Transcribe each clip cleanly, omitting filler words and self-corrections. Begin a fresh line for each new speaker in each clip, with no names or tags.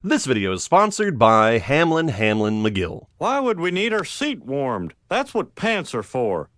This video is sponsored by Hamlin McGill.
Why would we need our seat warmed? That's what pants are for.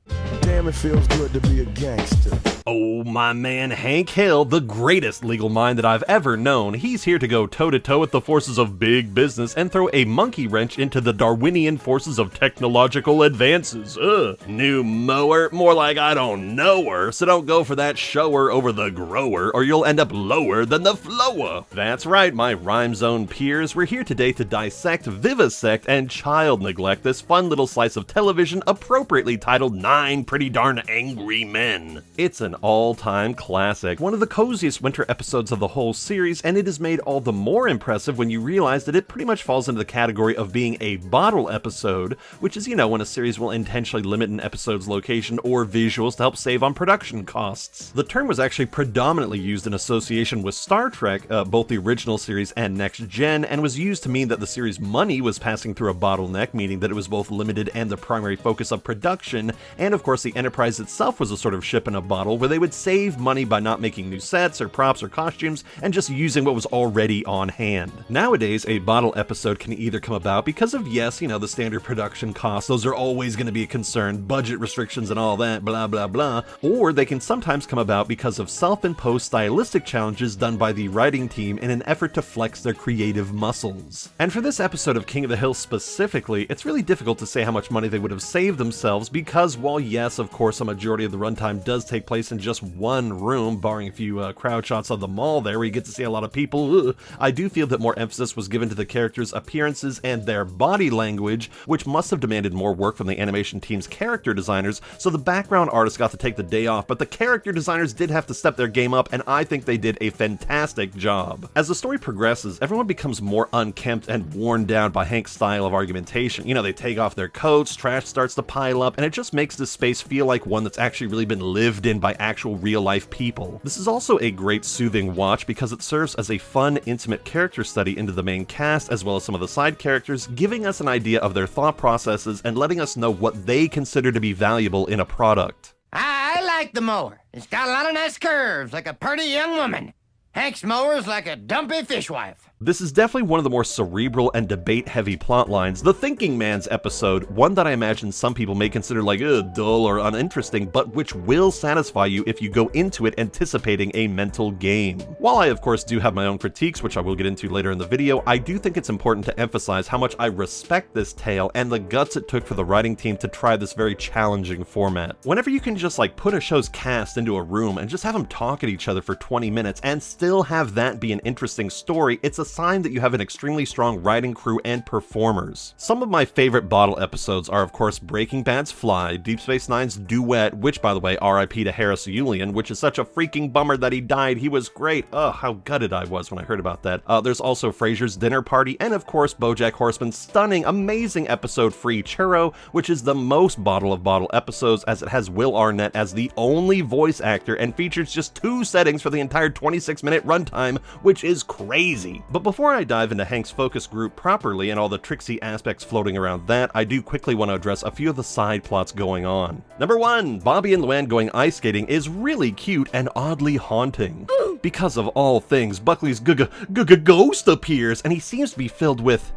Damn, it feels good to be a gangster.
Oh, my man Hank Hill, the greatest legal mind that I've ever known. He's here to go toe-to-toe with the forces of big business and throw a monkey wrench into the Darwinian forces of technological advances. New mower? More like I don't know her, so don't go for that shower over the grower, or you'll end up lower than the flower. That's right, my rhyme zone peers. We're here today to dissect, vivisect, and child neglect this fun little slice of television appropriately titled 9 Pretty Darn Angry Men. It's an all-time classic, one of the coziest winter episodes of the whole series, and it is made all the more impressive when you realize that it pretty much falls into the category of being a bottle episode, which is, when a series will intentionally limit an episode's location or visuals to help save on production costs. The term was actually predominantly used in association with Star Trek, both the original series and Next Gen, and was used to mean that the series' money was passing through a bottleneck, meaning that it was both limited and the primary focus of production, and of course the Enterprise itself was a sort of ship in a bottle where they would save money by not making new sets or props or costumes and just using what was already on hand. Nowadays, a bottle episode can either come about because of, yes, the standard production costs, those are always going to be a concern, budget restrictions and all that, blah blah blah, or they can sometimes come about because of self-imposed stylistic challenges done by the writing team in an effort to flex their creative muscles. And for this episode of King of the Hill specifically, it's really difficult to say how much money they would have saved themselves because while yes, of course, a majority of the runtime does take place in just one room, barring a few crowd shots of the mall there where you get to see a lot of people, I do feel that more emphasis was given to the characters' appearances and their body language, which must have demanded more work from the animation team's character designers, so the background artists got to take the day off, but the character designers did have to step their game up, and I think they did a fantastic job. As the story progresses, everyone becomes more unkempt and worn down by Hank's style of argumentation. They take off their coats, trash starts to pile up, and it just makes this space feel like one that's actually really been lived in by actual real-life people. This is also a great soothing watch because it serves as a fun, intimate character study into the main cast as well as some of the side characters, giving us an idea of their thought processes and letting us know what they consider to be valuable in a product.
I like the mower. It's got a lot of nice curves, like a pretty young woman. Hank's mower's like a dumpy fishwife.
This is definitely one of the more cerebral and debate-heavy plot lines, the Thinking Man's episode, one that I imagine some people may consider like dull or uninteresting, but which will satisfy you if you go into it anticipating a mental game. While I of course do have my own critiques, which I will get into later in the video, I do think it's important to emphasize how much I respect this tale and the guts it took for the writing team to try this very challenging format. Whenever you can just put a show's cast into a room and just have them talk at each other for 20 minutes and still have that be an interesting story, it's a sign that you have an extremely strong writing crew and performers. Some of my favorite bottle episodes are of course Breaking Bad's Fly, Deep Space Nine's Duet, which by the way RIP to Harris Yulian, which is such a freaking bummer that he died. He was great. Oh, how gutted I was when I heard about that. There's also Frasier's Dinner Party, and of course BoJack Horseman's stunning, amazing episode Free Churro, which is the most bottle of bottle episodes as it has Will Arnett as the only voice actor and features just 2 settings for the entire 26-minute runtime, which is crazy. But before I dive into Hank's focus group properly and all the tricksy aspects floating around that, I do quickly want to address a few of the side plots going on. Number 1, Bobby and Luann going ice skating is really cute and oddly haunting. Because of all things, Buckley's ghost appears, and he seems to be filled with,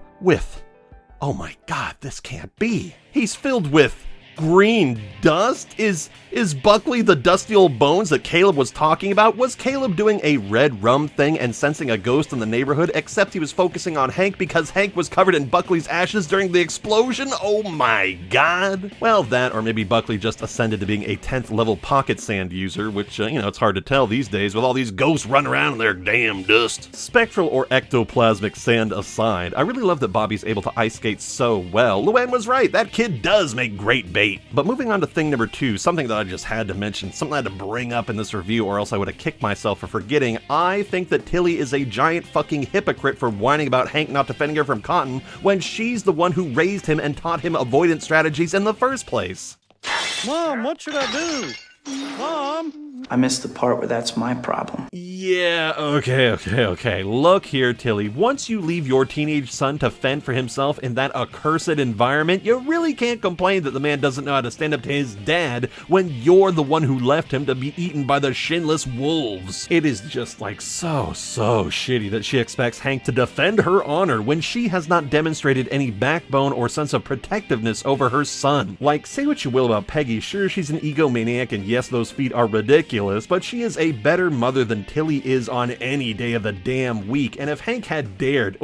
oh my god, this can't be. He's filled with green dust? Is Buckley the dusty old bones that Caleb was talking about? Was Caleb doing a red rum thing and sensing a ghost in the neighborhood, except he was focusing on Hank because Hank was covered in Buckley's ashes during the explosion? Oh my god. Well, that, or maybe Buckley just ascended to being a 10th level pocket sand user, which, it's hard to tell these days with all these ghosts running around in their damn dust. Spectral or ectoplasmic sand aside, I really love that Bobby's able to ice skate so well. Luann was right, that kid does make great bait. But moving on to thing number 2, something that I just had to mention, something I had to bring up in this review or else I would have kicked myself for forgetting. I think that Tilly is a giant fucking hypocrite for whining about Hank not defending her from Cotton when she's the one who raised him and taught him avoidance strategies in the first place.
Mom, what should I do? Mom?
I missed the part where that's my problem.
Yeah, okay. Look here, Tilly. Once you leave your teenage son to fend for himself in that accursed environment, you really can't complain that the man doesn't know how to stand up to his dad when you're the one who left him to be eaten by the shinless wolves. It is just like so shitty that she expects Hank to defend her honor when she has not demonstrated any backbone or sense of protectiveness over her son. Like, say what you will about Peggy, sure, she's an egomaniac and yes, those feet are ridiculous, but she is a better mother than Tilly is on any day of the damn week. And if Hank had dared,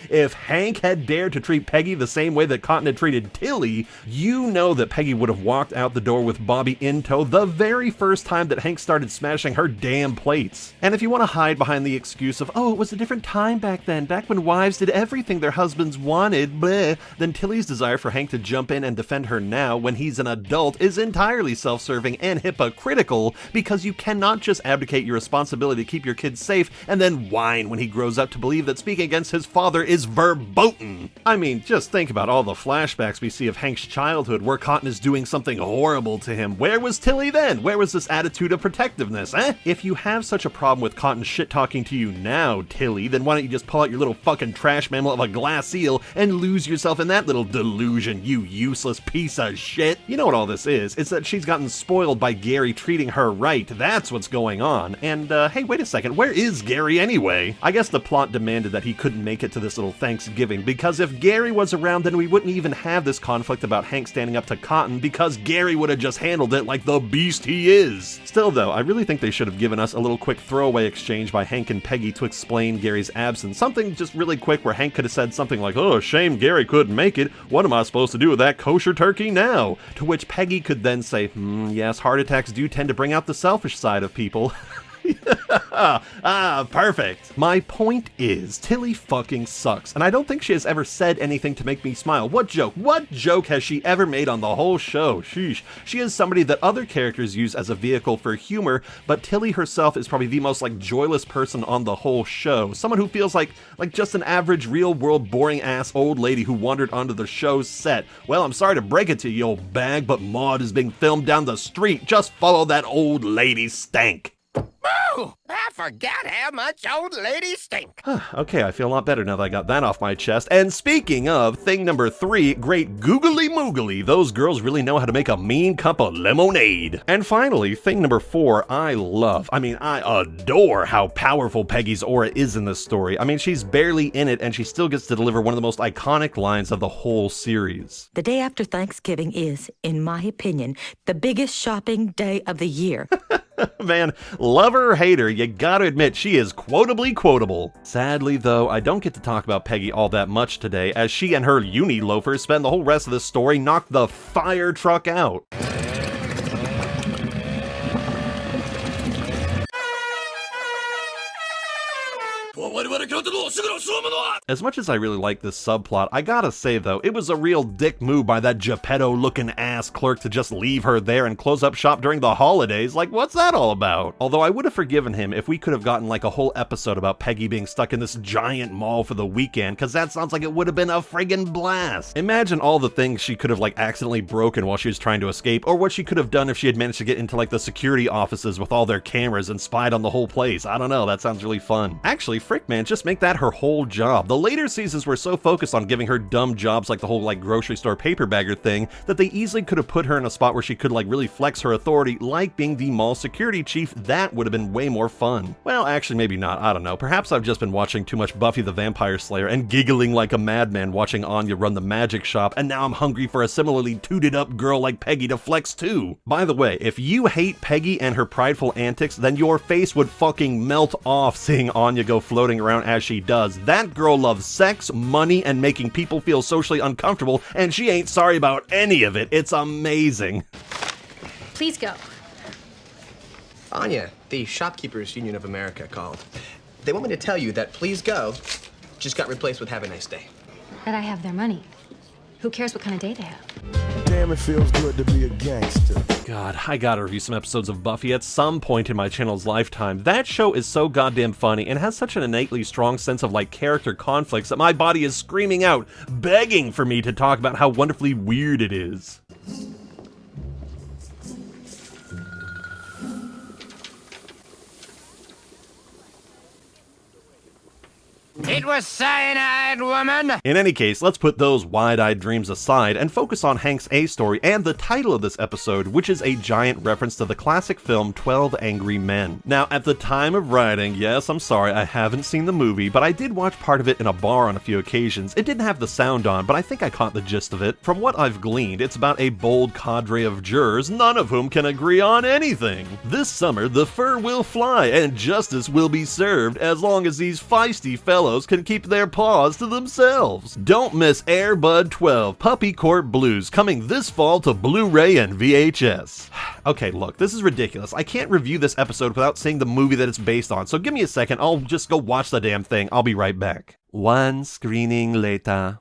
if Hank had dared to treat Peggy the same way that Cotton had treated Tilly, you know that Peggy would have walked out the door with Bobby in tow the very first time that Hank started smashing her damn plates. And if you want to hide behind the excuse of, oh, it was a different time back then, back when wives did everything their husbands wanted, bleh, then Tilly's desire for Hank to jump in and defend her now when he's an adult is entirely self-serving and hypocritical, because you cannot just abdicate your responsibility to keep your kids safe and then whine when he grows up to believe that speaking against his father is verboten. I mean, just think about all the flashbacks we see of Hank's childhood where Cotton is doing something horrible to him. Where was Tilly then? Where was this attitude of protectiveness, eh? If you have such a problem with Cotton shit-talking to you now, Tilly, then why don't you just pull out your little fucking trash mammal of a glass eel and lose yourself in that little delusion, you useless piece of shit? You know what all this is? It's that she's gotten spoiled by Gary treating her right. That's what's going on. And, hey, wait a second, where is Gary anyway? I guess the plot demanded that he couldn't make it to this little Thanksgiving, because if Gary was around, then we wouldn't even have this conflict about Hank standing up to Cotton, because Gary would have just handled it like the beast he is. Still though, I really think they should have given us a little quick throwaway exchange by Hank and Peggy to explain Gary's absence. Something just really quick where Hank could have said something like, oh, shame Gary couldn't make it. What am I supposed to do with that kosher turkey now? To which Peggy could then say, yes, heart attacks do tend to bring out the selfish side of people. Perfect. My point is, Tilly fucking sucks, and I don't think she has ever said anything to make me smile. What joke has she ever made on the whole show? Sheesh. She is somebody that other characters use as a vehicle for humor, but Tilly herself is probably the most, like, joyless person on the whole show. Someone who feels like just an average, real-world, boring-ass old lady who wandered onto the show's set. Well, I'm sorry to break it to you, old bag, but Maude is being filmed down the street. Just follow that old lady's stank.
Woo! I forgot how much old ladies stink.
Okay, I feel a lot better now that I got that off my chest. And speaking of, thing number 3, great googly moogly, those girls really know how to make a mean cup of lemonade. And finally, thing number 4, I adore how powerful Peggy's aura is in this story. I mean, she's barely in it, and she still gets to deliver one of the most iconic lines of the whole series.
The day after Thanksgiving is, in my opinion, the biggest shopping day of the year.
Man, love her or hate her, you gotta admit she is quotably quotable. Sadly though, I don't get to talk about Peggy all that much today, as she and her uni loafers spend the whole rest of the story knock the fire truck out. As much as I really like this subplot, I gotta say though, it was a real dick move by that Geppetto-looking ass clerk to just leave her there and close up shop during the holidays. Like, what's that all about? Although I would have forgiven him if we could have gotten like a whole episode about Peggy being stuck in this giant mall for the weekend, cause that sounds like it would have been a friggin' blast. Imagine all the things she could have like accidentally broken while she was trying to escape, or what she could have done if she had managed to get into like the security offices with all their cameras and spied on the whole place. I don't know, that sounds really fun. Actually, frick man, just make that her whole job. The later seasons were so focused on giving her dumb jobs like the whole like grocery store paper bagger thing that they easily could have put her in a spot where she could like really flex her authority, like being the mall security chief. That would have been way more fun. Well, actually maybe not, I don't know. Perhaps I've just been watching too much Buffy the Vampire Slayer and giggling like a madman watching Anya run the magic shop, and now I'm hungry for a similarly tooted up girl like Peggy to flex too. By the way, if you hate Peggy and her prideful antics, then your face would fucking melt off seeing Anya go floating around as she does. That girl loves sex, money, and making people feel socially uncomfortable, and she ain't sorry about any of it. It's amazing.
Please go.
Anya, the Shopkeepers Union of America called. They want me to tell you that please go just got replaced with have a nice day.
But I have their money. Who cares what kind of day they have?
Damn, it feels good to be a gangster.
God, I gotta review some episodes of Buffy at some point in my channel's lifetime. That show is so goddamn funny and has such an innately strong sense of like character conflicts that my body is screaming out, begging for me to talk about how wonderfully weird it is.
It was cyanide, woman!
In any case, let's put those wide-eyed dreams aside and focus on Hank's A story and the title of this episode, which is a giant reference to the classic film 12 Angry Men. Now, at the time of writing, yes, I'm sorry, I haven't seen the movie, but I did watch part of it in a bar on a few occasions. It didn't have the sound on, but I think I caught the gist of it. From what I've gleaned, it's about a bold cadre of jurors, none of whom can agree on anything. This summer, the fur will fly and justice will be served as long as these feisty fellows can keep their paws to themselves. Don't miss Air Bud 12 Puppy Court Blues, coming this fall to Blu-ray and VHS. Okay, look, this is ridiculous. I can't review this episode without seeing the movie that it's based on, so give me a second, I'll just go watch the damn thing. I'll be right back. One screening later.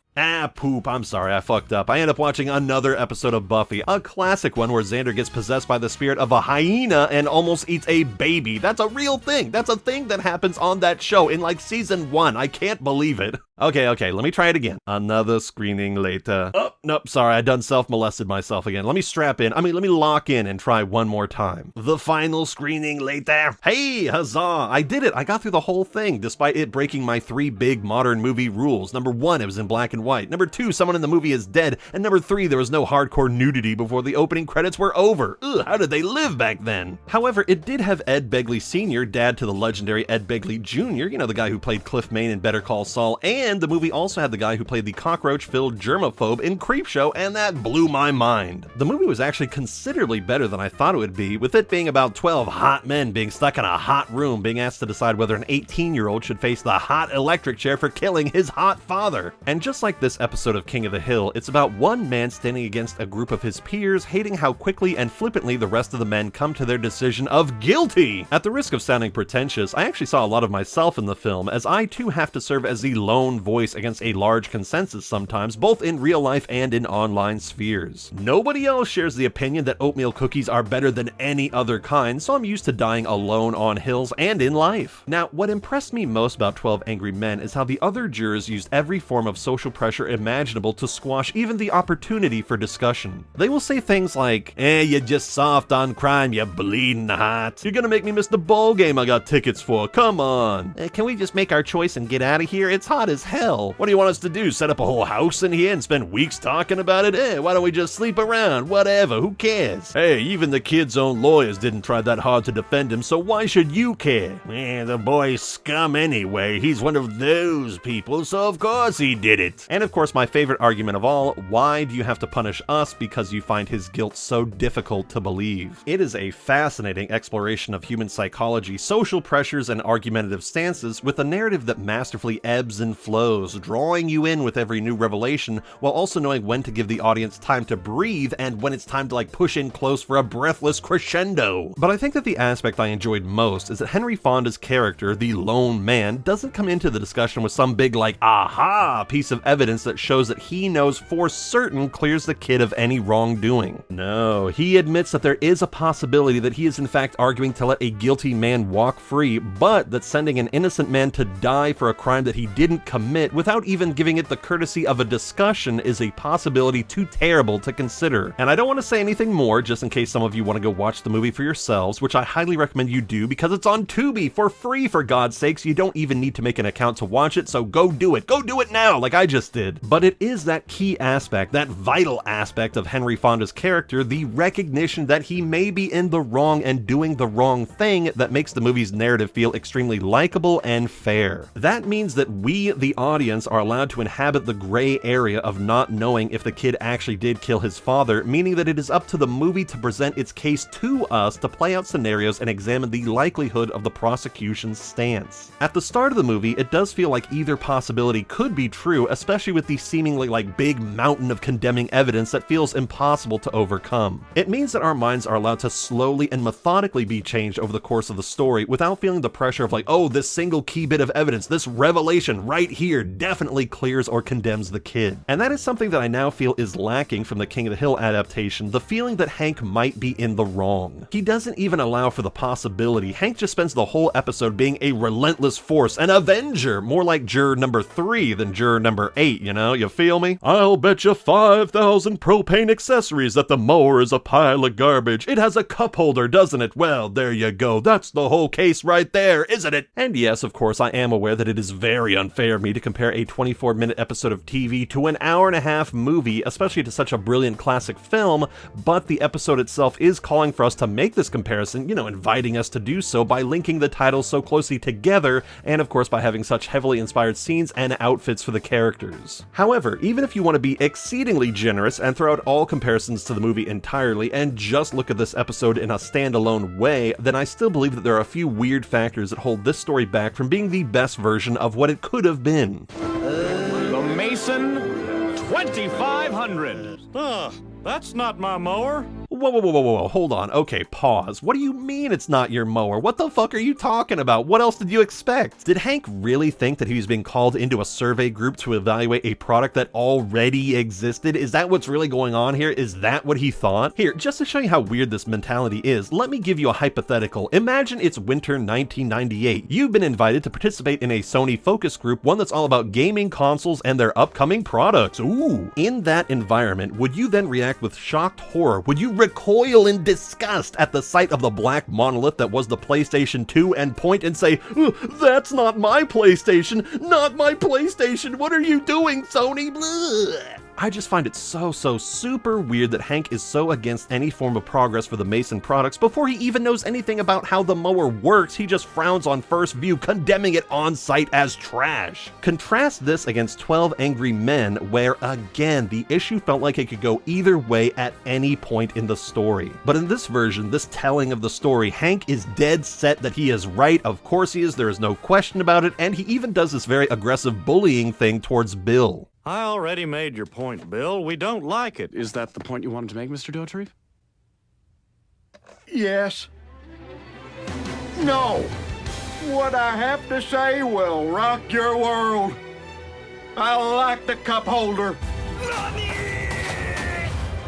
Poop, I'm sorry, I fucked up. I end up watching another episode of Buffy, a classic one where Xander gets possessed by the spirit of a hyena and almost eats a baby. That's a real thing. That's a thing that happens on that show in like season 1. I can't believe it. Okay, let me try it again. Another screening later. Oh, nope, sorry, I done self-molested myself again. Let me strap in. Let me lock in and try one more time. The final screening later. Hey, huzzah, I did it. I got through the whole thing, despite it breaking my 3 big modern movie rules. Number 1, it was in black and white. Number 2, someone in the movie is dead. And number 3, there was no hardcore nudity before the opening credits were over. Ugh, how did they live back then? However, it did have Ed Begley Sr., dad to the legendary Ed Begley Jr., you know, the guy who played Cliff Main in Better Call Saul, and the movie also had the guy who played the cockroach-filled germaphobe in Creepshow, and that blew my mind. The movie was actually considerably better than I thought it would be, with it being about 12 hot men being stuck in a hot room, being asked to decide whether an 18-year-old should face the hot electric chair for killing his hot father. And just like this episode of King of the Hill, it's about one man standing against a group of his peers, hating how quickly and flippantly the rest of the men come to their decision of guilty. At the risk of sounding pretentious, I actually saw a lot of myself in the film, as I too have to serve as the lone voice against a large consensus sometimes, both in real life and in online spheres. Nobody else shares the opinion that oatmeal cookies are better than any other kind, so I'm used to dying alone on hills and in life. Now, what impressed me most about 12 Angry Men is how the other jurors used every form of social pressure imaginable to squash even the opportunity for discussion. They will say things like, you're just soft on crime, you bleeding hot. You're gonna make me miss the ball game I got tickets for, come on. Can we just make our choice and get out of here? It's hot as hell. What do you want us to do, set up a whole house in here and spend weeks talking about it? Why don't we just sleep around? Whatever, who cares? Hey, even the kid's own lawyers didn't try that hard to defend him, so why should you care? The boy's scum anyway. He's one of those people, so of course he did it. And of course, my favorite argument of all, why do you have to punish us because you find his guilt so difficult to believe? It is a fascinating exploration of human psychology, social pressures, and argumentative stances with a narrative that masterfully ebbs and flows, drawing you in with every new revelation, while also knowing when to give the audience time to breathe and when it's time to push in close for a breathless crescendo. But I think that the aspect I enjoyed most is that Henry Fonda's character, the lone man, doesn't come into the discussion with some big aha piece of evidence that shows that he knows for certain clears the kid of any wrongdoing. No, he admits that there is a possibility that he is in fact arguing to let a guilty man walk free, but that sending an innocent man to die for a crime that he didn't commit without even giving it the courtesy of a discussion is a possibility too terrible to consider. And I don't want to say anything more, just in case some of you want to go watch the movie for yourselves, which I highly recommend you do because it's on Tubi for free, for God's sakes. You don't even need to make an account to watch it, so go do it. Go do it now, like I just did. But it is that key aspect, that vital aspect of Henry Fonda's character, the recognition that he may be in the wrong and doing the wrong thing, that makes the movie's narrative feel extremely likable and fair. That means that we, the audience, are allowed to inhabit the gray area of not knowing if the kid actually did kill his father, meaning that it is up to the movie to present its case to us, to play out scenarios and examine the likelihood of the prosecution's stance. At the start of the movie, it does feel like either possibility could be true, especially with the seemingly big mountain of condemning evidence that feels impossible to overcome. It means that our minds are allowed to slowly and methodically be changed over the course of the story without feeling the pressure of oh, this single key bit of evidence, this revelation right here definitely clears or condemns the kid. And that is something that I now feel is lacking from the King of the Hill adaptation, the feeling that Hank might be in the wrong. He doesn't even allow for the possibility. Hank just spends the whole episode being a relentless force, an avenger, more like juror number 3 than juror number 8, meat, you feel me? I'll bet you 5,000 propane accessories that the mower is a pile of garbage. It has a cup holder, doesn't it? Well, there you go. That's the whole case right there, isn't it? And yes, of course, I am aware that it is very unfair of me to compare a 24-minute episode of TV to an hour-and-a-half movie, especially to such a brilliant classic film, but the episode itself is calling for us to make this comparison, inviting us to do so by linking the titles so closely together, and of course by having such heavily inspired scenes and outfits for the characters. However, even if you want to be exceedingly generous and throw out all comparisons to the movie entirely and just look at this episode in a standalone way, then I still believe that there are a few weird factors that hold this story back from being the best version of what it could have been.
The Mason 2500. Ugh, that's not my mower.
Whoa, hold on. Okay, pause. What do you mean it's not your mower? What the fuck are you talking about? What else did you expect? Did Hank really think that he was being called into a survey group to evaluate a product that already existed? Is that what's really going on here? Is that what he thought? Here, just to show you how weird this mentality is, let me give you a hypothetical. Imagine it's winter 1998. You've been invited to participate in a Sony focus group, one that's all about gaming consoles and their upcoming products. Ooh. In that environment, would you then react with shocked horror? Would you recoil in disgust at the sight of the black monolith that was the PlayStation 2 and point and say, "That's not my PlayStation, not my PlayStation, what are you doing, Sony?" Blah. I just find it so super weird that Hank is so against any form of progress for the Mason products before he even knows anything about how the mower works. He just frowns on first view, condemning it on sight as trash. Contrast this against 12 Angry Men, where again, the issue felt like it could go either way at any point in the story. But in this version, this telling of the story, Hank is dead set that he is right. Of course he is, there is no question about it, and he even does this very aggressive bullying thing towards Bill.
I already made your point, Bill. We don't like it.
Is that the point you wanted to make, Mr. Dauterive?
Yes. No. What I have to say will rock your world. I like the cup holder.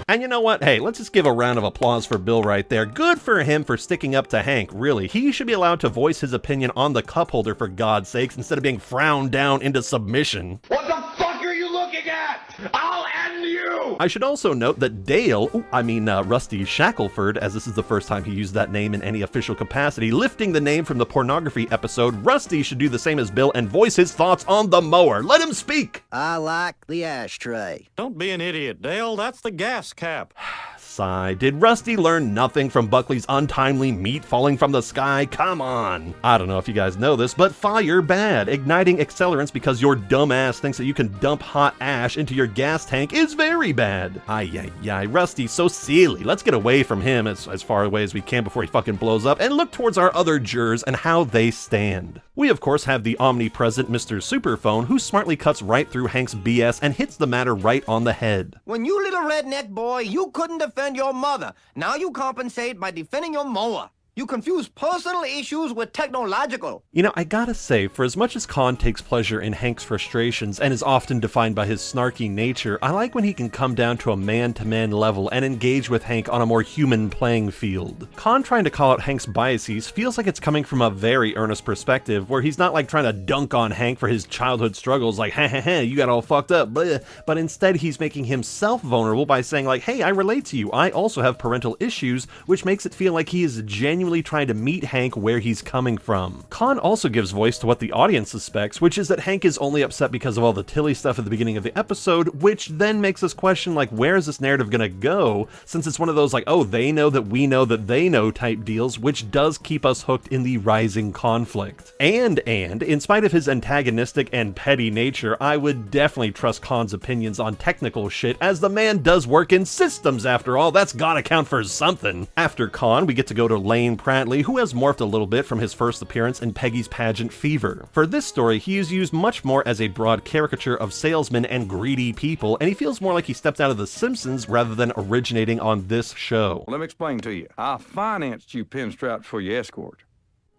And you know what? Hey, let's just give a round of applause for Bill right there. Good for him for sticking up to Hank, really. He should be allowed to voice his opinion on the cup holder, for God's sakes, instead of being frowned down into submission.
What the fuck are you looking at? I'll end you!
I should also note that Dale, Rusty Shackelford, as this is the first time he used that name in any official capacity, lifting the name from the pornography episode, Rusty should do the same as Bill and voice his thoughts on the mower. Let him speak!
I like the ashtray.
Don't be an idiot, Dale. That's the gas cap.
Sigh. Did Rusty learn nothing from Buckley's untimely meat falling from the sky? Come on. I don't know if you guys know this, but fire bad. Igniting accelerants because your dumb ass thinks that you can dump hot ash into your gas tank is very bad. Ay, Rusty's so silly. Let's get away from him as far away as we can before he fucking blows up and look towards our other jurors and how they stand. We of course have the omnipresent Mr. Superphone, who smartly cuts right through Hank's BS and hits the matter right on the head.
When you little redneck boy, you couldn't defend your mother. Now you compensate by defending your mower. You confuse personal issues with technological.
I gotta say, for as much as Khan takes pleasure in Hank's frustrations and is often defined by his snarky nature, I like when he can come down to a man-to-man level and engage with Hank on a more human playing field. Khan trying to call out Hank's biases feels like it's coming from a very earnest perspective, where he's not like trying to dunk on Hank for his childhood struggles like, ha, you got all fucked up, blah. But instead he's making himself vulnerable by saying like, hey, I relate to you, I also have parental issues, which makes it feel like he is genuinely trying to meet Hank where he's coming from. Khan also gives voice to what the audience suspects, which is that Hank is only upset because of all the Tilly stuff at the beginning of the episode, which then makes us question like, where is this narrative gonna go, since it's one of those like, oh, they know that we know that they know type deals, which does keep us hooked in the rising conflict. And in spite of his antagonistic and petty nature, I would definitely trust Khan's opinions on technical shit, as the man does work in systems after all. That's gotta count for something. After Khan, we get to go to Lane Pratley, who has morphed a little bit from his first appearance in Peggy's Pageant Fever. For this story, he is used much more as a broad caricature of salesmen and greedy people, and he feels more like he stepped out of The Simpsons rather than originating on this show.
Let me explain to you. I financed you pinstripes for your escort.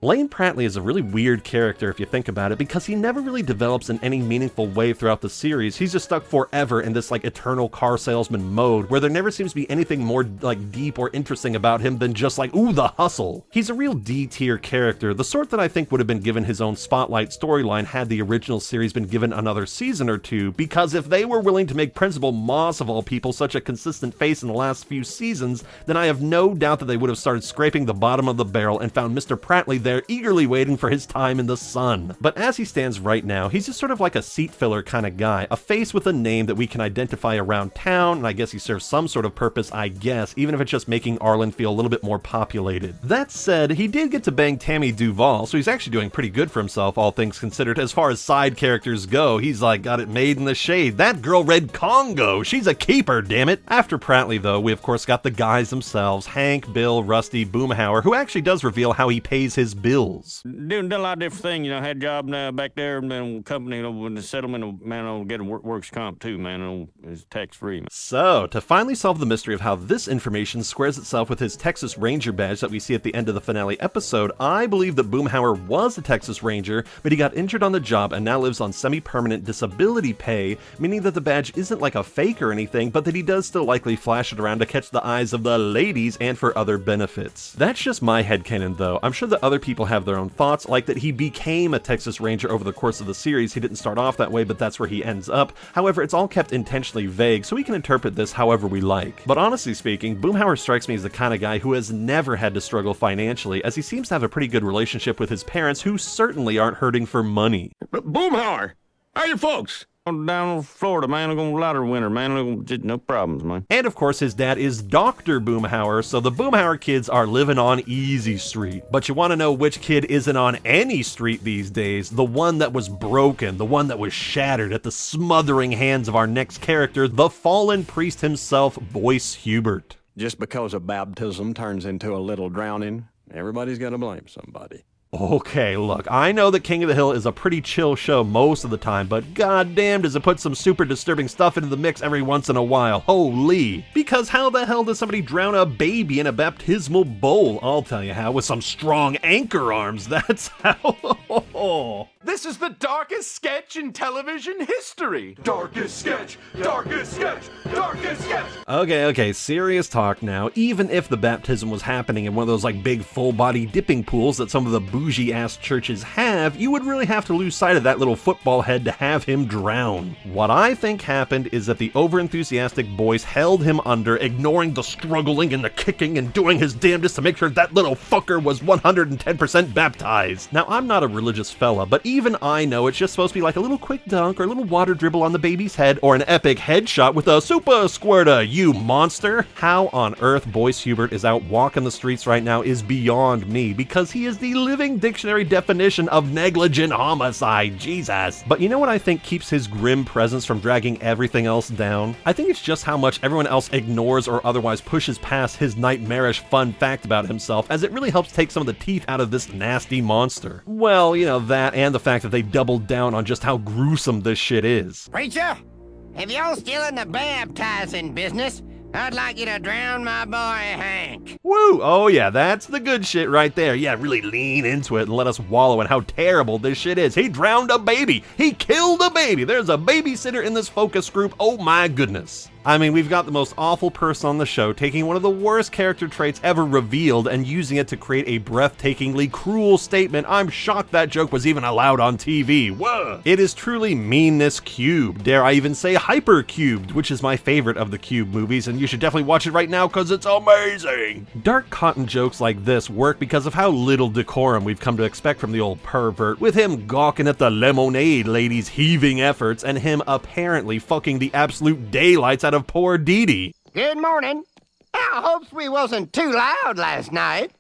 Lane Prattley is a really weird character if you think about it, because he never really develops in any meaningful way throughout the series. He's just stuck forever in this like eternal car salesman mode, where there never seems to be anything more like deep or interesting about him than just like, ooh, the hustle. He's a real D-tier character, the sort that I think would have been given his own spotlight storyline had the original series been given another season or two, because if they were willing to make Principal Moss of all people such a consistent face in the last few seasons, then I have no doubt that they would have started scraping the bottom of the barrel and found Mr. Prattley there eagerly waiting for his time in the sun. But as he stands right now, he's just sort of like a seat filler kind of guy, a face with a name that we can identify around town, and I guess he serves some sort of purpose, I guess, even if it's just making Arlen feel a little bit more populated. That said, he did get to bang Tammy Duval, so he's actually doing pretty good for himself, all things considered. As far as side characters go, he's like got it made in the shade. That girl read Congo, she's a keeper, damn it. After Prattley though, we of course got the guys themselves, Hank, Bill, Rusty, Boomhauer, who actually does reveal how he pays his bills.
Doing a lot of different things, had a job now back there in the company, when the settlement, man, I'll get a works comp too, man, it's tax-free. Man.
So, to finally solve the mystery of how this information squares itself with his Texas Ranger badge that we see at the end of the finale episode, I believe that Boomhauer was a Texas Ranger, but he got injured on the job and now lives on semi-permanent disability pay, meaning that the badge isn't like a fake or anything, but that he does still likely flash it around to catch the eyes of the ladies and for other benefits. That's just my headcanon though. I'm sure that other people have their own thoughts, like that he became a Texas Ranger over the course of the series. He didn't start off that way, but that's where he ends up. However, it's all kept intentionally vague, so we can interpret this however we like. But honestly speaking, Boomhauer strikes me as the kind of guy who has never had to struggle financially, as he seems to have a pretty good relationship with his parents, who certainly aren't hurting for money.
Boomhauer, how you folks?
I'm down in Florida, man. I'm gonna louder winter, man. No problems, man.
And of course, his dad is Dr. Boomhauer, so the Boomhauer kids are living on easy street. But you want to know which kid isn't on any street these days? The one that was broken, the one that was shattered at the smothering hands of our next character, the fallen priest himself, Boyce Hubert.
Just because a baptism turns into a little drowning, everybody's gonna blame somebody.
Okay, look, I know that King of the Hill is a pretty chill show most of the time, but goddamn does it put some super disturbing stuff into the mix every once in a while. Holy. Because how the hell does somebody drown a baby in a baptismal bowl? I'll tell you how, with some strong anchor arms, that's how.
This is the darkest sketch in television history. Darkest sketch, darkest sketch, darkest sketch.
Okay, serious talk now. Even if the baptism was happening in one of those like big full-body dipping pools that some of the bougie-ass churches have, you would really have to lose sight of that little football head to have him drown. What I think happened is that the overenthusiastic boys held him under, ignoring the struggling and the kicking and doing his damnedest to make sure that little fucker was 110% baptized. Now, I'm not a religious fella, but even I know it's just supposed to be like a little quick dunk or a little water dribble on the baby's head or an epic headshot with a super squirter, you monster. How on earth Boyce Hubert is out walking the streets right now is beyond me, because he is the living dictionary definition of negligent homicide, Jesus. But you know what I think keeps his grim presence from dragging everything else down? I think it's just how much everyone else ignores or otherwise pushes past his nightmarish fun fact about himself, as it really helps take some of the teeth out of this nasty monster. Well, you know, that and the fact that they doubled down on just how gruesome this shit is.
Preacher, if you're still in the baptizing business, I'd like you to drown my boy Hank.
Woo! Oh yeah, that's the good shit right there. Yeah, really lean into it and let us wallow in how terrible this shit is. He drowned a baby! He killed a baby! There's a babysitter in this focus group, oh my goodness. I mean, we've got the most awful person on the show taking one of the worst character traits ever revealed and using it to create a breathtakingly cruel statement. I'm shocked that joke was even allowed on TV. Whoa! It is truly meanness cubed. Dare I even say hypercubed, which is my favorite of the Cube movies, and you should definitely watch it right now because it's amazing. Dark cotton jokes like this work because of how little decorum we've come to expect from the old pervert, with him gawking at the lemonade lady's heaving efforts and him apparently fucking the absolute daylights out of poor Didi.
Good morning. I hopes we wasn't too loud last night.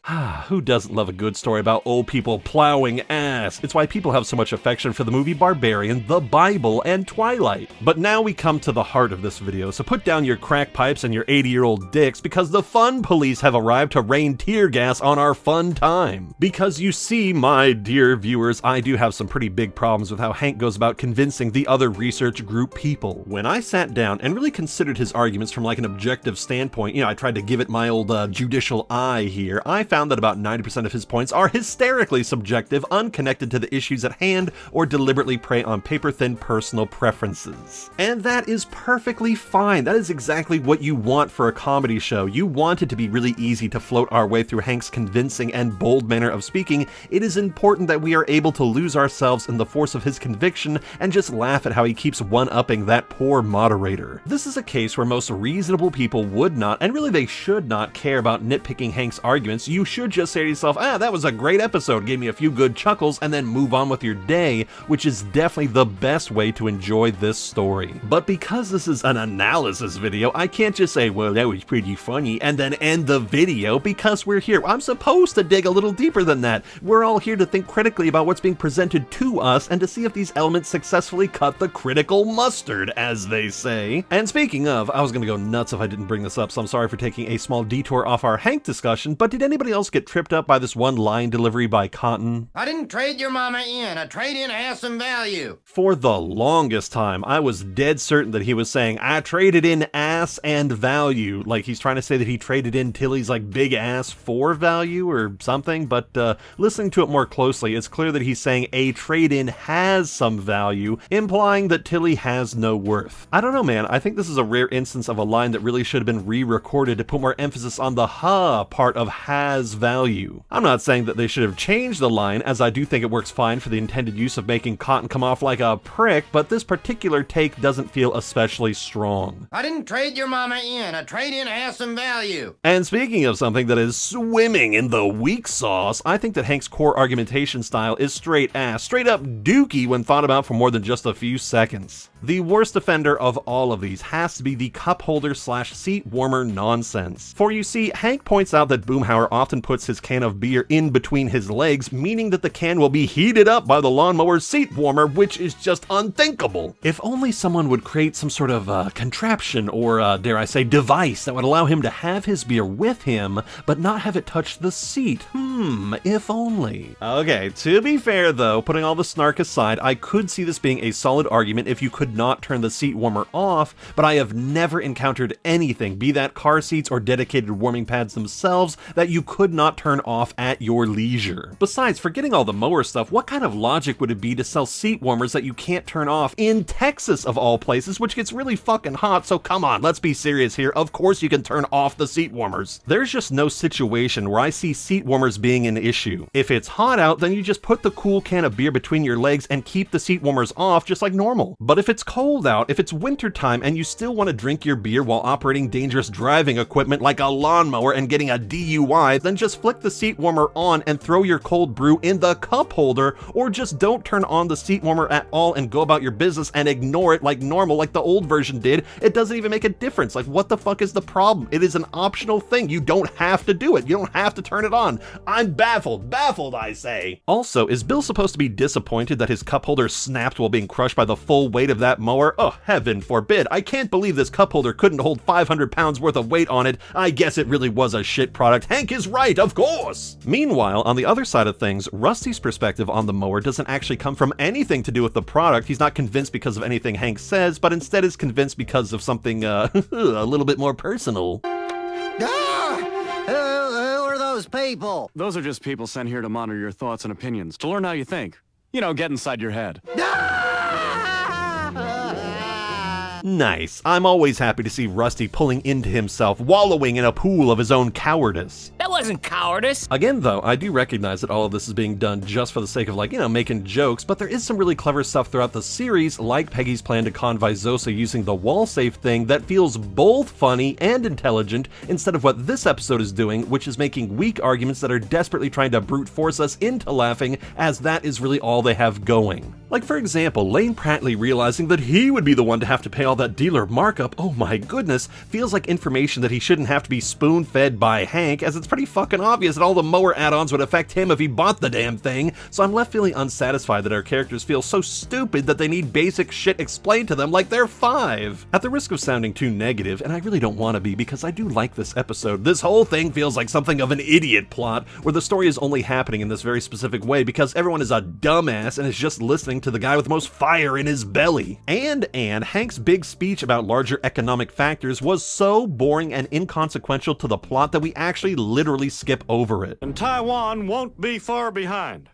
Who doesn't love a good story about old people plowing ass? It's why people have so much affection for the movie Barbarian, The Bible, and Twilight. But now we come to the heart of this video, so put down your crack pipes and your 80-year-old dicks, because the fun police have arrived to rain tear gas on our fun time. Because you see, my dear viewers, I do have some pretty big problems with how Hank goes about convincing the other research group people. When I sat down and really considered his arguments from like an objective standpoint, I tried to give it my old judicial eye here, I found that about 90% of his points are hysterically subjective, unconnected to the issues at hand, or deliberately prey on paper-thin personal preferences. And that is perfectly fine. That is exactly what you want for a comedy show. You want it to be really easy to float our way through Hank's convincing and bold manner of speaking. It is important that we are able to lose ourselves in the force of his conviction and just laugh at how he keeps one-upping that poor moderator. This is a case where most reasonable people would not, and really they should not, care about nitpicking Hank's arguments. You should just say to yourself, that was a great episode, gave me a few good chuckles, and then move on with your day, which is definitely the best way to enjoy this story. But because this is an analysis video, I can't just say, well, that was pretty funny, and then end the video, because we're here. I'm supposed to dig a little deeper than that. We're all here to think critically about what's being presented to us, and to see if these elements successfully cut the critical mustard, as they say. And speaking of, I was gonna go nuts if I didn't bring this up, so I'm sorry for taking a small detour off our Hank discussion, but did anybody else get tripped up by this one line delivery by Cotton?
I didn't trade your mama in. A trade-in has some value.
For the longest time, I was dead certain that he was saying, I traded in ass and value. Like he's trying to say that he traded in Tilly's like big ass for value or something, but listening to it more closely, it's clear that he's saying a trade-in has some value, implying that Tilly has no worth. I don't know, man. I think this is a rare instance of a line that really should have been re-recorded to put more emphasis on the ha part of has value. I'm not saying that they should have changed the line, as I do think it works fine for the intended use of making Cotton come off like a prick, but this particular take doesn't feel especially strong.
I didn't trade your mama in. A trade-in has some value.
And speaking of something that is swimming in the weak sauce, I think that Hank's core argumentation style is straight ass, straight up dookie when thought about for more than just a few seconds. The worst offender of all of these has to be the cup holder slash seat warmer nonsense. For you see, Hank points out that Boomhauer often puts his can of beer in between his legs, meaning that the can will be heated up by the lawnmower's seat warmer, which is just unthinkable. If only someone would create some sort of contraption or, dare I say, device that would allow him to have his beer with him, but not have it touch the seat. If only. Okay, to be fair though, putting all the snark aside, I could see this being a solid argument if you could not turn the seat warmer off, but I have never encountered anything, be that car seats or dedicated warming pads themselves, that you could not turn off at your leisure. Besides, forgetting all the mower stuff, what kind of logic would it be to sell seat warmers that you can't turn off in Texas of all places, which gets really fucking hot, so come on, let's be serious here. Of course you can turn off the seat warmers. There's just no situation where I see seat warmers being an issue. If it's hot out, then you just put the cool can of beer between your legs and keep the seat warmers off just like normal. But if it's cold out, if it's winter time and you still want to drink your beer while operating dangerous driving equipment like a lawnmower and getting a DUI, then just flick the seat warmer on and throw your cold brew in the cup holder, or just don't turn on the seat warmer at all and go about your business and ignore it like normal like the old version did. It doesn't even make a difference. Like, what the fuck is the problem? It is an optional thing. You don't have to do it. You don't have to turn it on. I'm baffled, I say. Also, is Bill supposed to be disappointed that his cup holder snapped while being crushed by the full weight of that mower? Oh, heaven forbid. I can't believe this cup holder couldn't hold 500 pounds worth of weight on it. I guess it really was a shit product. Hank is right, of course! Meanwhile, on the other side of things, Rusty's perspective on the mower doesn't actually come from anything to do with the product. He's not convinced because of anything Hank says, but instead is convinced because of something, a little bit more personal.
Who are those people?
Those are just people sent here to monitor your thoughts and opinions, to learn how you think. You know, get inside your head.
Nice. I'm always happy to see Rusty pulling into himself, wallowing in a pool of his own cowardice.
That wasn't cowardice.
Again, though, I do recognize that all of this is being done just for the sake of, like, making jokes, but there is some really clever stuff throughout the series, like Peggy's plan to con Vizosa using the wall safe thing that feels both funny and intelligent, instead of what this episode is doing, which is making weak arguments that are desperately trying to brute force us into laughing, as that is really all they have going. Like, for example, Lane Prattley realizing that he would be the one to have to pay all that dealer markup, oh my goodness, feels like information that he shouldn't have to be spoon-fed by Hank, as it's pretty fucking obvious that all the mower add-ons would affect him if he bought the damn thing, so I'm left feeling unsatisfied that our characters feel so stupid that they need basic shit explained to them like they're 5. At the risk of sounding too negative, and I really don't want to be because I do like this episode, this whole thing feels like something of an idiot plot, where the story is only happening in this very specific way because everyone is a dumbass and is just listening to the guy with the most fire in his belly. And Hank's big speech about larger economic factors was so boring and inconsequential to the plot that we actually literally skip over it.
And Taiwan won't be far behind.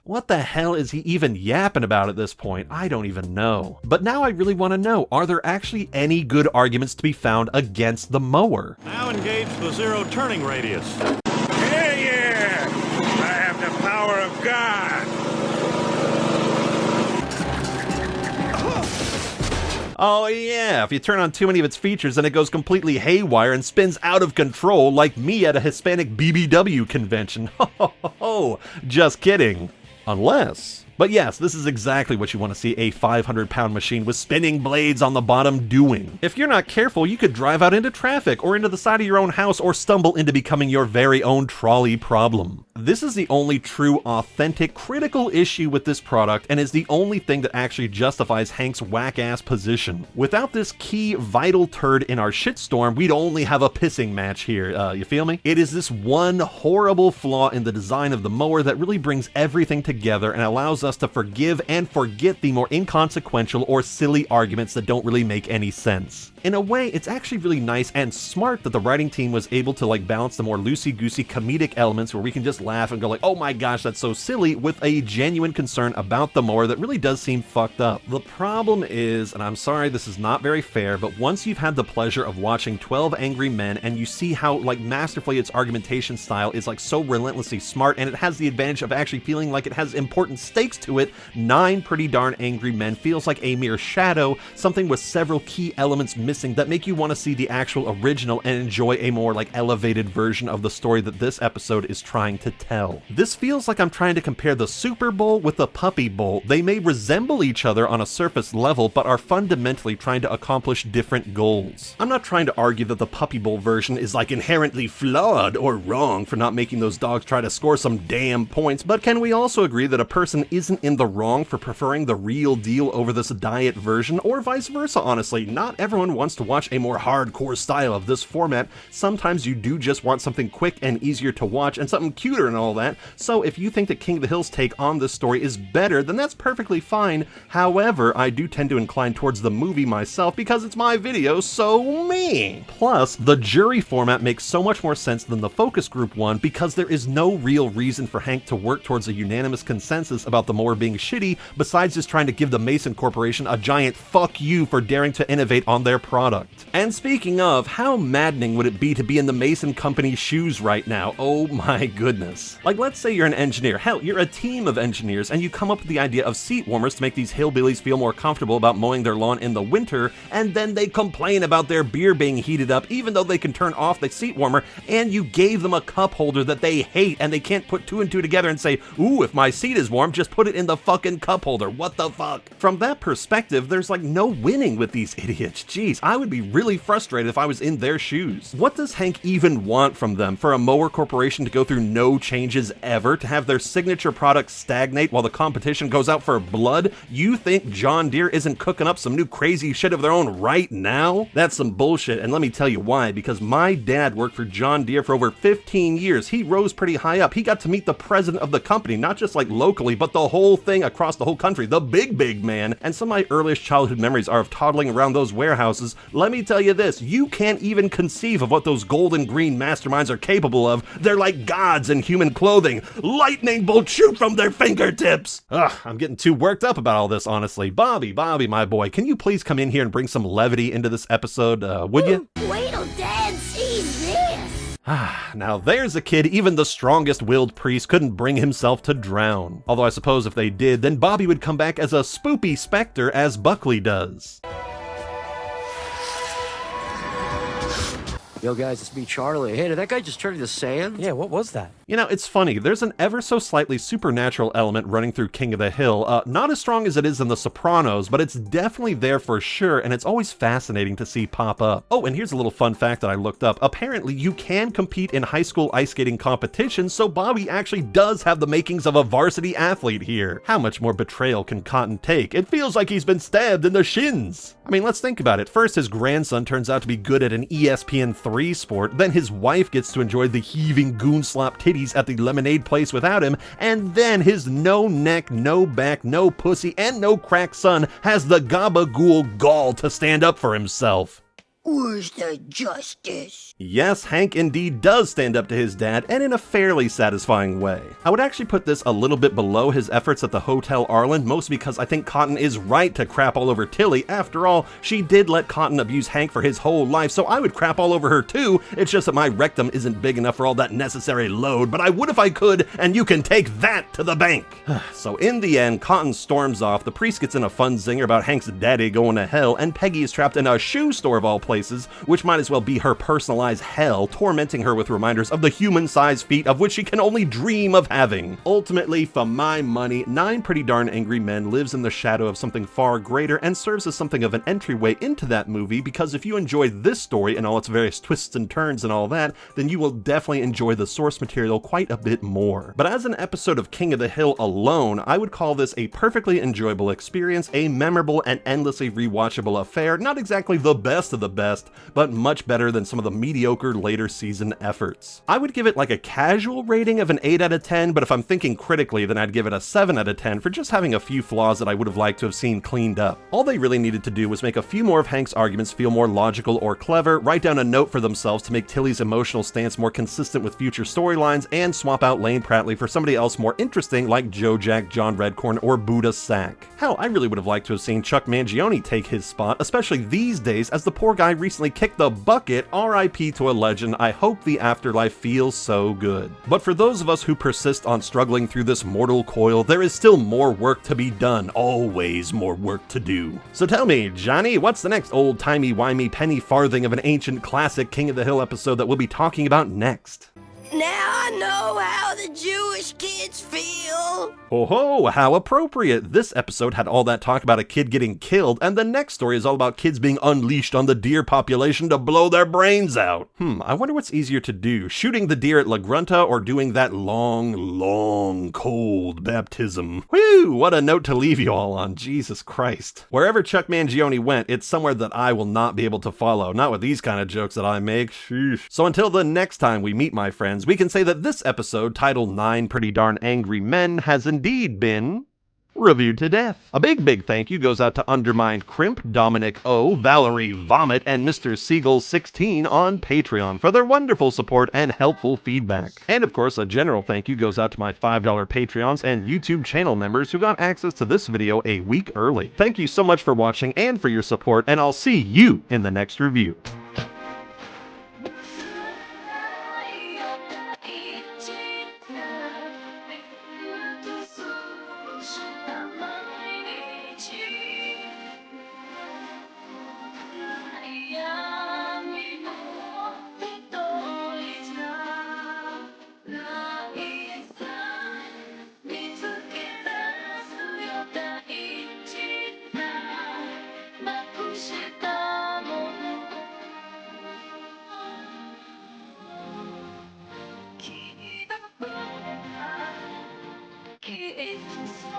What the hell is he even yapping about at this point? I don't even know. But now I really want to know, are there actually any good arguments to be found against the mower?
Now engage the zero turning radius.
Yeah! I have the power of God!
Oh yeah, if you turn on too many of its features then it goes completely haywire and spins out of control like me at a Hispanic BBW convention. Ho, just kidding. Unless... But yes, this is exactly what you want to see a 500-pound machine with spinning blades on the bottom doing. If you're not careful, you could drive out into traffic or into the side of your own house or stumble into becoming your very own trolley problem. This is the only true, authentic, critical issue with this product and is the only thing that actually justifies Hank's whack-ass position. Without this key, vital turd in our shitstorm, we'd only have a pissing match here, you feel me? It is this one horrible flaw in the design of the mower that really brings everything together and allows us to forgive and forget the more inconsequential or silly arguments that don't really make any sense. In a way, it's actually really nice and smart that the writing team was able to like balance the more loosey-goosey comedic elements where we can just laugh and go like, oh my gosh, that's so silly, with a genuine concern about the mower that really does seem fucked up. The problem is, and I'm sorry this is not very fair, but once you've had the pleasure of watching 12 Angry Men and you see how like masterfully its argumentation style is like so relentlessly smart and it has the advantage of actually feeling like it has important stakes to it, 9 Pretty Darn Angry Men feels like a mere shadow, something with several key elements missing that make you want to see the actual original and enjoy a more like elevated version of the story that this episode is trying to tell. This feels like I'm trying to compare the Super Bowl with the Puppy Bowl. They may resemble each other on a surface level, but are fundamentally trying to accomplish different goals. I'm not trying to argue that the Puppy Bowl version is like inherently flawed or wrong for not making those dogs try to score some damn points, but can we also agree that a person isn't in the wrong for preferring the real deal over this diet version, or vice versa, honestly? Not everyone wants to watch a more hardcore style of this format. Sometimes you do just want something quick and easier to watch and something cuter and all that, so if you think that King of the Hill's take on this story is better, then that's perfectly fine. However, I do tend to incline towards the movie myself because it's my video, so me! Plus, the jury format makes so much more sense than the focus group one because there is no real reason for Hank to work towards a unanimous consensus about the mower being shitty besides just trying to give the Mason Corporation a giant fuck you for daring to innovate on their product. And speaking of, how maddening would it be to be in the Mason Company's shoes right now? Oh my goodness. Like, let's say you're an engineer, hell, you're a team of engineers, and you come up with the idea of seat warmers to make these hillbillies feel more comfortable about mowing their lawn in the winter, and then they complain about their beer being heated up even though they can turn off the seat warmer, and you gave them a cup holder that they hate and they can't put 2 and 2 together and say, ooh, if my seat is warm, just put it in the fucking cup holder. What the fuck? From that perspective, there's like no winning with these idiots. Jeez, I would be really frustrated if I was in their shoes. What does Hank even want from them? For a mower corporation to go through no changes ever? To have their signature product stagnate while the competition goes out for blood? You think John Deere isn't cooking up some new crazy shit of their own right now? That's some bullshit, and let me tell you why. Because my dad worked for John Deere for over 15 years. He rose pretty high up. He got to meet the president of the company, not just like locally, but the whole thing across the whole country, the big man. And some of my earliest childhood memories are of toddling around those warehouses. Let me tell you this, you can't even conceive of what those golden green masterminds are capable of. They're like gods in human clothing. Lightning bolts shoot from their fingertips. Ugh, I'm getting too worked up about all this, honestly. Bobby, my boy, can you please come in here and bring some levity into this episode, would you?
Wait till Dad sees this!
Now there's a kid even the strongest willed priest couldn't bring himself to drown. Although I suppose if they did, then Bobby would come back as a spoopy specter as Buckley does.
Yo guys, it's me, Charlie. Hey, did that guy just turn into sand?
Yeah, what was that?
You know, it's funny, there's an ever so slightly supernatural element running through King of the Hill, not as strong as it is in The Sopranos, but it's definitely there for sure, and it's always fascinating to see pop up. Oh, and here's a little fun fact that I looked up. Apparently, you can compete in high school ice skating competitions, so Bobby actually does have the makings of a varsity athlete here. How much more betrayal can Cotton take? It feels like he's been stabbed in the shins. I mean, let's think about it. First, his grandson turns out to be good at an ESPN3 sport, then his wife gets to enjoy the heaving goon-slop titties at the lemonade place without him, and then his no neck, no back, no pussy, and no crack son has the gabagool gall to stand up for himself.
Where's the justice?
Yes, Hank indeed does stand up to his dad, and in a fairly satisfying way. I would actually put this a little bit below his efforts at the Hotel Arlen, mostly because I think Cotton is right to crap all over Tilly. After all, she did let Cotton abuse Hank for his whole life, so I would crap all over her too. It's just that my rectum isn't big enough for all that necessary load, but I would if I could, and you can take that to the bank. So in the end, Cotton storms off, the priest gets in a fun zinger about Hank's daddy going to hell, and Peggy is trapped in a shoe store of all places, which might as well be her personalized hell, tormenting her with reminders of the human-sized feet of which she can only dream of having. Ultimately, for my money, 9 Pretty Darn Angry Men lives in the shadow of something far greater and serves as something of an entryway into that movie, because if you enjoyed this story and all its various twists and turns and all that, then you will definitely enjoy the source material quite a bit more. But as an episode of King of the Hill alone, I would call this a perfectly enjoyable experience, a memorable and endlessly rewatchable affair, not exactly the best of the best, but much better than some of the mediocre later season efforts. I would give it like a casual rating of an 8 out of 10, but if I'm thinking critically, then I'd give it a 7 out of 10 for just having a few flaws that I would have liked to have seen cleaned up. All they really needed to do was make a few more of Hank's arguments feel more logical or clever, write down a note for themselves to make Tilly's emotional stance more consistent with future storylines, and swap out Lane Prattley for somebody else more interesting like Joe Jack, John Redcorn, or Buddha Sack. Hell, I really would have liked to have seen Chuck Mangione take his spot, especially these days as the poor guy recently kicked the bucket. RIP to a legend. I hope the afterlife feels so good. But for those of us who persist on struggling through this mortal coil, there is still more work to be done. Always more work to do. So tell me, Johnny, what's the next old-timey-wimey penny farthing of an ancient classic King of the Hill episode that we'll be talking about next?
Now I know how the Jewish kids feel.
Oh ho, how appropriate. This episode had all that talk about a kid getting killed, and the next story is all about kids being unleashed on the deer population to blow their brains out. I wonder what's easier to do, shooting the deer at La Grunta or doing that long, cold baptism. Whew, what a note to leave you all on, Jesus Christ. Wherever Chuck Mangione went, it's somewhere that I will not be able to follow, not with these kind of jokes that I make. Sheesh. So until the next time we meet, my friends, we can say that this episode, titled 9 Pretty Darn Angry Men, has indeed been reviewed to death. A big thank you goes out to Undermined Crimp, Dominic O, Valerie Vomit, and Mr. Seagull 16 on Patreon for their wonderful support and helpful feedback. And of course, a general thank you goes out to my $5 Patreons and YouTube channel members who got access to this video a week early. Thank you so much for watching and for your support, and I'll see you in the next review.
It's so